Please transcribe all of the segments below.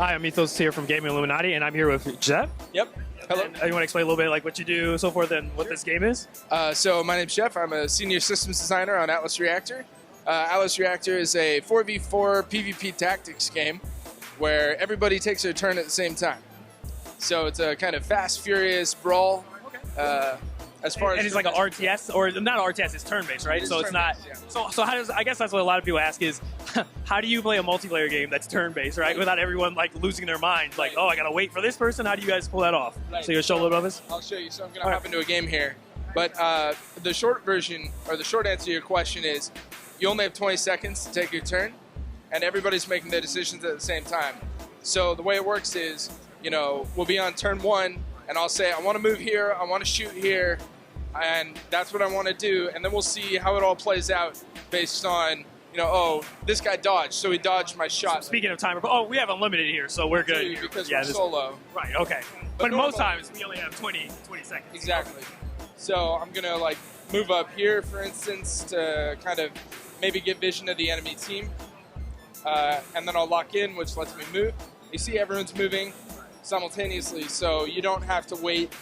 Hi, I'm Ethos here from Gaming Illuminaughty, and I'm here with Jeff. Yep. Hello. And you want to explain a little bit like what you do, so forth, and what this game is? So my name's Jeff. I'm a senior systems designer on Atlas Reactor. Atlas Reactor is a 4v4 PvP tactics game where everybody takes their turn at the same time. So it's a kind of fast, furious brawl. As far as it's like an RTS, or not an RTS, it's turn-based, right? So it's not. Yeah. So how does? I guess that's what a lot of people ask is, how do you play a multiplayer game that's turn-based, right? Without everyone like losing their minds, like, oh, I gotta wait for this person. How do you guys pull that off? Right. So you'll show a little bit of this. I'll show you. So I'm gonna hop into a game here. But the short version, or the short answer to your question is, you only have 20 seconds to take your turn, and everybody's making their decisions at the same time. So the way it works is, we'll be on turn 1, and I'll say, I want to move here, I want to shoot here, and that's what I want to do, and then we'll see how it all plays out based on, oh, this guy dodged, so he dodged my shot. So speaking of timer, oh, we have unlimited here, so we're good. Because we're solo. Right, okay. But most times, we only have 20 seconds. Exactly. So I'm going to, move up here, for instance, to kind of maybe get vision of the enemy team, and then I'll lock in, which lets me move. You see everyone's moving simultaneously, so you don't have to wait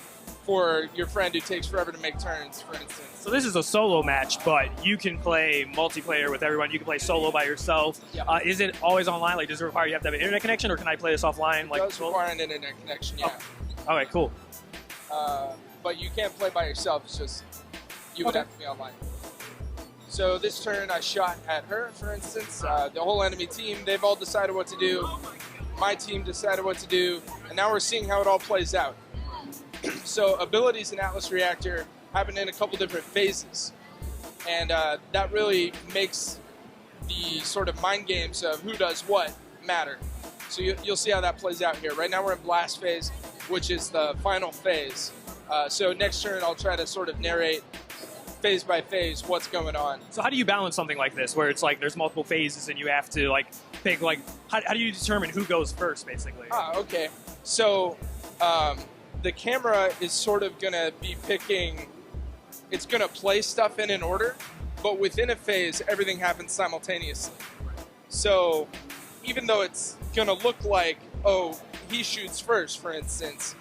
for your friend who takes forever to make turns, for instance. So this is a solo match, but you can play multiplayer with everyone. You can play solo by yourself. Yeah. Is it always online? Like, does it require you have to have an internet connection, or can I play this offline? It does require an internet connection, yeah. Oh. All right, cool. But you can't play by yourself. It's just you would have to be online. So this turn I shot at her, for instance. The whole enemy team, they've all decided what to do. My team decided what to do, and now we're seeing how it all plays out. So abilities in Atlas Reactor happen in a couple different phases, and that really makes the sort of mind games of who does what matter. So you'll see how that plays out here. Right now we're in blast phase, which is the final phase. So next turn I'll try to sort of narrate phase by phase what's going on. So how do you balance something like this, where it's like there's multiple phases and you have to pick how do you determine who goes first, basically? Okay. So the camera is sort of going to be picking, it's going to play stuff in an order, but within a phase, everything happens simultaneously. So even though it's going to look like, oh, he shoots first, for instance,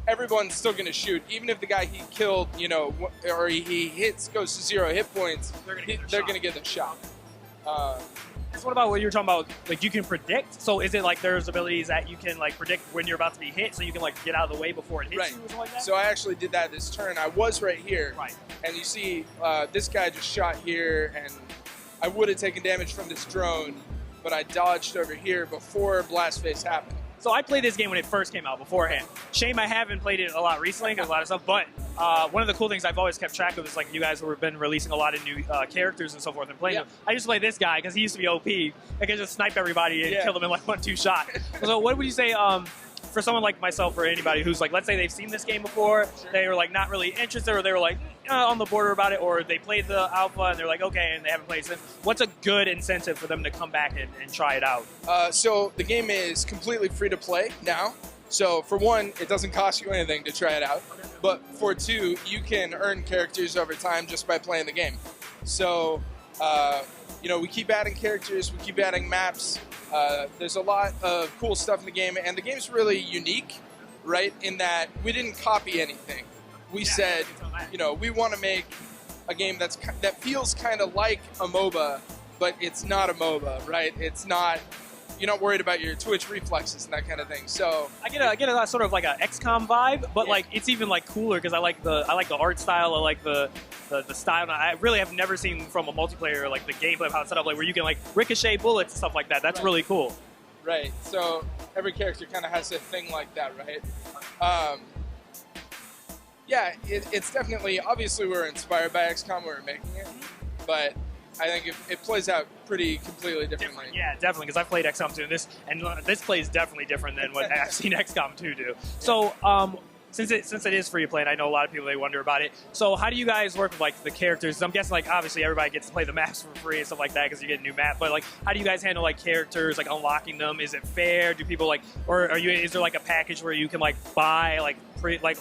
everyone's still going to shoot. Even if the guy he killed, or he hits, goes to 0 hit points, they're going to get the shot. So what about what you were talking about? Like, you can predict. So is it like there's abilities that you can predict when you're about to be hit, so you can get out of the way before it hits right. you or something like that? So I actually did that this turn. I was right here, right. And you see this guy just shot here, and I would have taken damage from this drone, but I dodged over here before blast phase happened. So I played this game when it first came out beforehand. Shame I haven't played it a lot recently because a lot of stuff, but one of the cool things I've always kept track of is you guys have been releasing a lot of new characters and so forth and playing them. I used to play this guy because he used to be OP. I could just snipe everybody and kill them in 1-2 shot. So what would you say for someone like myself or anybody who's let's say they've seen this game before, they were not really interested, or they were on the border about it, or they played the alpha and they're okay, and they haven't played it since. What's a good incentive for them to come back and try it out? So the game is completely free to play now. So for one, it doesn't cost you anything to try it out. But for two, you can earn characters over time just by playing the game. So, we keep adding characters, we keep adding maps. There's a lot of cool stuff in the game, and the game's really unique, right, in that we didn't copy anything. We said, we want to make a game that feels kind of like a MOBA, but it's not a MOBA, right? It's not, you're not worried about your twitch reflexes and that kind of thing. So I get a sort of a XCOM vibe, but it's even cooler because I like the art style, I like the style. And I really have never seen from a multiplayer the gameplay of how it's set up, where you can ricochet bullets and stuff like that. That's really cool. Right. So every character kind of has a thing like that, right? Yeah, it's definitely, obviously we were inspired by XCOM when we were making it, but I think it plays out pretty completely differently. Yeah, definitely, because I've played XCOM 2, and this plays definitely different than what I've seen XCOM 2 do. So, since it is free to play, and I know a lot of people, they wonder about it, so how do you guys work with the characters? I'm guessing obviously everybody gets to play the maps for free and stuff like that because you get a new map, but how do you guys handle characters, unlocking them? Is it fair? Do people or is there a package where you can buy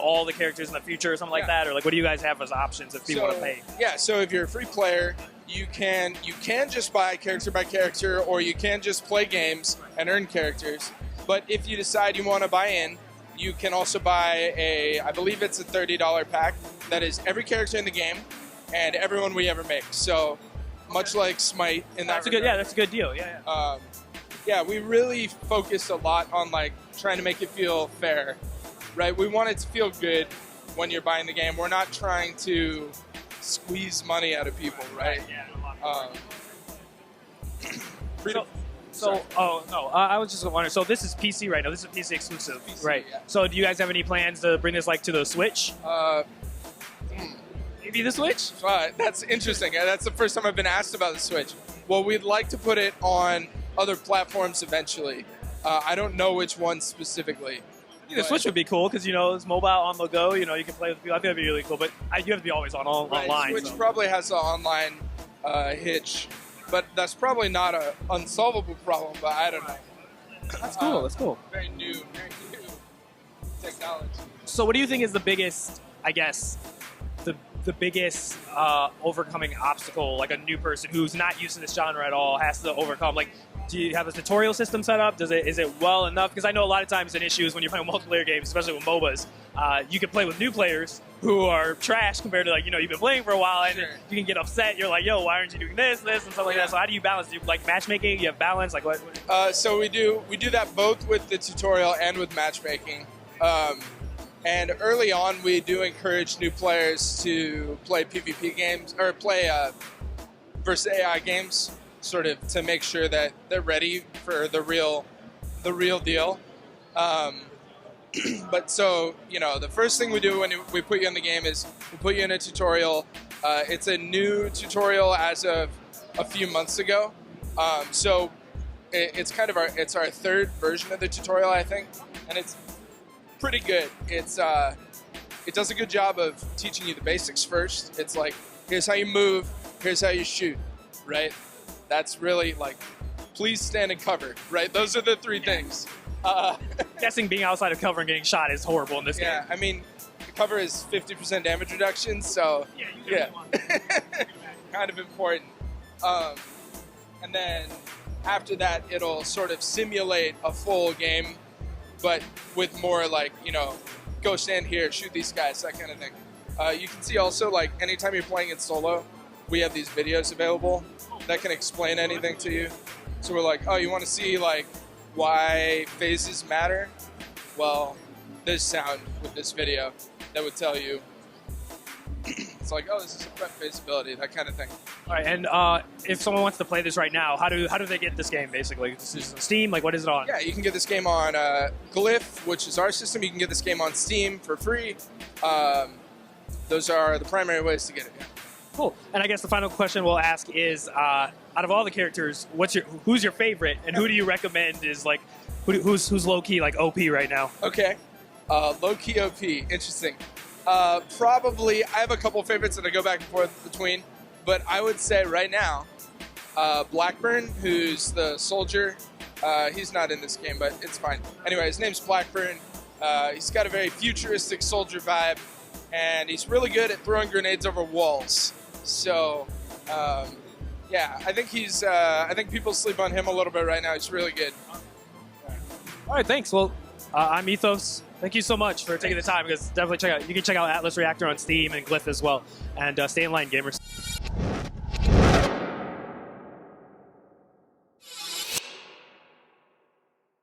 all the characters in the future or something like that, or what do you guys have as options if people want to pay? Yeah, so if you're a free player, you can just buy character by character, or you can just play games and earn characters. But if you decide you want to buy in, you can also buy I believe it's a $30 pack that is every character in the game and everyone we ever make. So much like Smite in that regard. That's a good deal. Yeah. Yeah, we really focused a lot on like trying to make it feel fair, right? We want it to feel good when you're buying the game. We're not trying to squeeze money out of people, right? I was just wondering. So this is PC right now. This is PC exclusive, PC, right? Yeah. So do you guys have any plans to bring this like to the Switch? Maybe the Switch? That's interesting. That's the first time I've been asked about the Switch. Well, we'd like to put it on other platforms eventually. I don't know which one specifically. The Switch would be cool because, it's mobile on the go. You can play with people. I think that'd be really cool. But you have to be always online. Switch probably has an online hitch, but that's probably not an unsolvable problem. But I don't know. That's cool. That's cool. Very new technology. So, what do you think is the biggest? I guess the biggest overcoming obstacle, like a new person who's not used to this genre at all has to overcome? Like, do you have a tutorial system set up? Is it well enough? Because I know a lot of times an issue is when you're playing multiplayer games, especially with MOBAs, you can play with new players who are trash compared to you've been playing for a while, and you can get upset. You're like, yo, why aren't you doing this and stuff like that? So how do you balance? Do you like matchmaking? You have balance? Like what? So we do that both with the tutorial and with matchmaking. And early on, we do encourage new players to play PvP games or play versus AI games, sort of to make sure that they're ready for the real deal. But so the first thing we do when we put you in the game is we put you in a tutorial. It's a new tutorial as of a few months ago. So it's kind of our third version of the tutorial, I think, and it's pretty good. It does a good job of teaching you the basics first. It's like, here's how you move, here's how you shoot, right? That's really like, please stand in cover, right? Those are the three things. Guessing being outside of cover and getting shot is horrible in this game. Yeah, I mean, the cover is 50% damage reduction, so yeah. Kind of important. And then after that, it'll sort of simulate a full game, but with more like, go stand here, shoot these guys, that kind of thing. You can see also, like, anytime you're playing in solo, we have these videos available that can explain anything to you. So we're like, oh, you want to see, like, why phases matter? Well, there's sound with this video that would tell you. It's like, oh, this is a prep phase ability, that kind of thing. All right, and if someone wants to play this right now, how do they get this game, basically? This is on Steam? Like, what is it on? Yeah, you can get this game on Glyph, which is our system. You can get this game on Steam for free. Those are the primary ways to get it. Yeah. Cool. And I guess the final question we'll ask is, out of all the characters, who's your favorite, and who do you recommend is, like, who's low-key, like, OP right now? Okay. Low-key OP. Interesting. Probably, I have a couple favorites that I go back and forth between, but I would say right now, Blackburn, who's the soldier. He's not in this game, but it's fine. Anyway, his name's Blackburn. He's got a very futuristic soldier vibe, and he's really good at throwing grenades over walls. So, yeah, I think I think people sleep on him a little bit right now. He's really good. All right, thanks. Well, I'm Ethos. Thank you so much for taking the time, because definitely you can check out Atlas Reactor on Steam and Glyph as well. And stay in line, gamers.